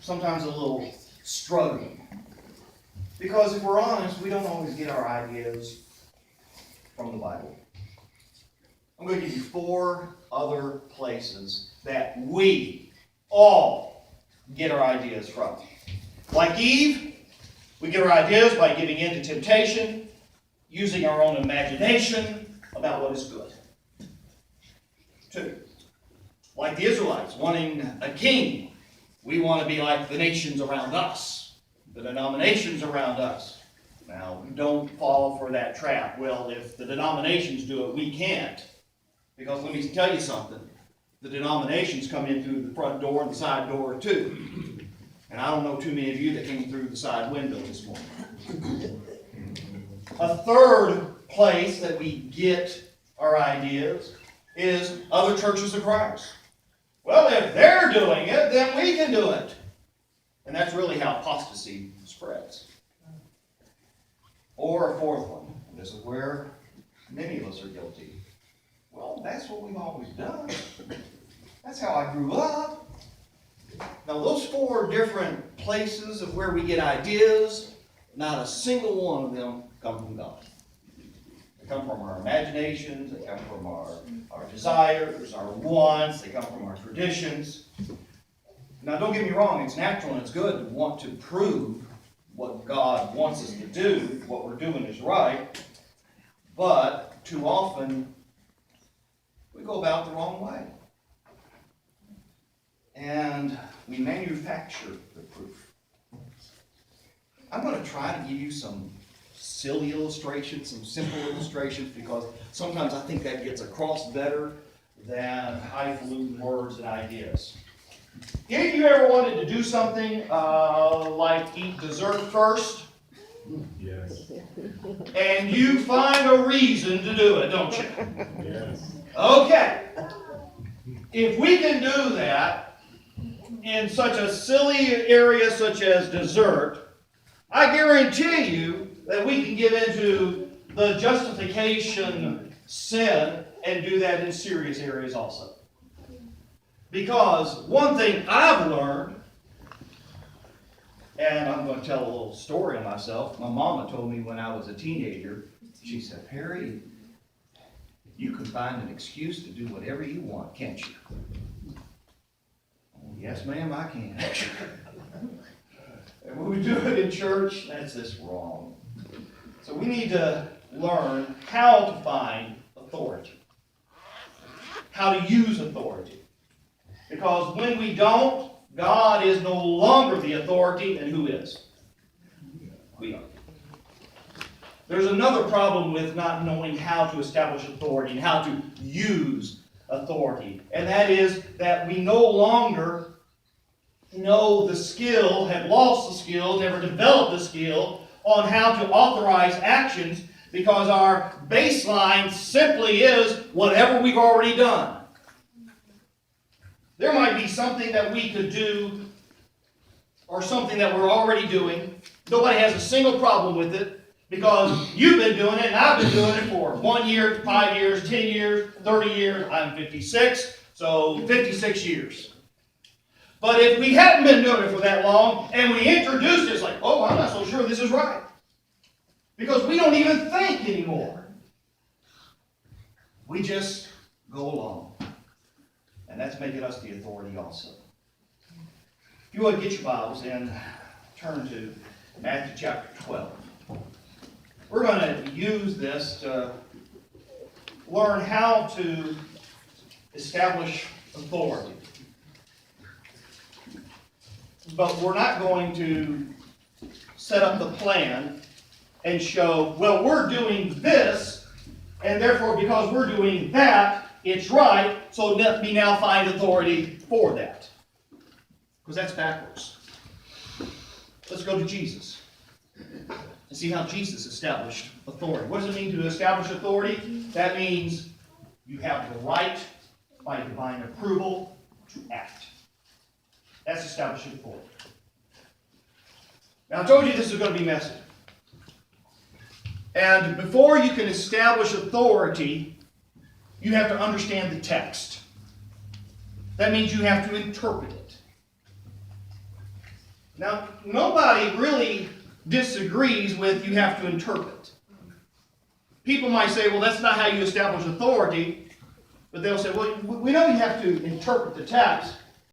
sometimes a little struggling. Because if we're honest, we don't always get our ideas from the Bible. I'm going to give you 4 other places that we all get our ideas from. Like Eve, we get our ideas by giving in to temptation, using our own imagination about what is good. 2, like the Israelites, wanting a king. We want to be like the nations around us, the denominations around us. Now, don't fall for that trap. Well, if the denominations do it, we can't. Because let me tell you something. The denominations come in through the front door and the side door too. And I don't know too many of you that came through the side window this morning. A third place that we get our ideas is other churches of Christ. Well, if they're doing it, then we can do it. And that's really how apostasy spreads. Or a fourth one. This is where many of us are guilty. Well, that's what we've always done. That's how I grew up. Now, those 4 different places of where we get ideas, not a single one of them come from God. They come from our imaginations, they come from our desires, our wants, they come from our traditions. Now, don't get me wrong, it's natural and it's good to want to prove what God wants us to do, what we're doing is right, but too often we go about the wrong way. And we manufacture the proof. I'm going to try to give you some silly illustrations, some simple illustrations, because sometimes I think that gets across better than highfalutin words and ideas. If you ever wanted to do something like eat dessert first, Yes. and you find a reason to do it, don't you? Yes. Okay. If we can do that in such a silly area such as dessert, I guarantee you that we can get into the justification sin and do that in serious areas also. Because one thing I've learned, and I'm going to tell a little story of myself. My mama told me when I was a teenager, she said, "Perry, you can find an excuse to do whatever you want, can't you?" Oh, yes, ma'am, I can. And when we do it in church, that's just wrong. So we need to learn how to find authority, how to use authority. Because when we don't, God is no longer the authority, and who is? We are. There's another problem with not knowing how to establish authority and how to use authority. And that is that we no longer know the skill, have lost the skill, never developed the skill on how to authorize actions, because our baseline simply is whatever we've already done. There might be something that we could do or something that we're already doing. Nobody has a single problem with it because you've been doing it and I've been doing it for 1 year, 5 years, 10 years, 30 years. I'm 56, so 56 years. But if we hadn't been doing it for that long and we introduced it, it's like, oh, I'm not so sure this is right. Because we don't even think anymore. We just go along. And that's making us the authority also. If you would get your Bibles and turn to Matthew chapter 12. We're going to use this to learn how to establish authority. But we're not going to set up the plan and show, well, we're doing this, and therefore because we're doing that, it's right, so let me now find authority for that. Because that's backwards. Let's go to Jesus and see how Jesus established authority. What does it mean to establish authority? That means you have the right, by divine approval, to act. That's establishing authority. Now, I told you this is going to be messy. And before you can establish authority, you have to understand the text. That means you have to interpret it. Now, nobody really disagrees with you have to interpret. People might say, well, that's not how you establish authority. But they'll say, well, we know you have to interpret the text.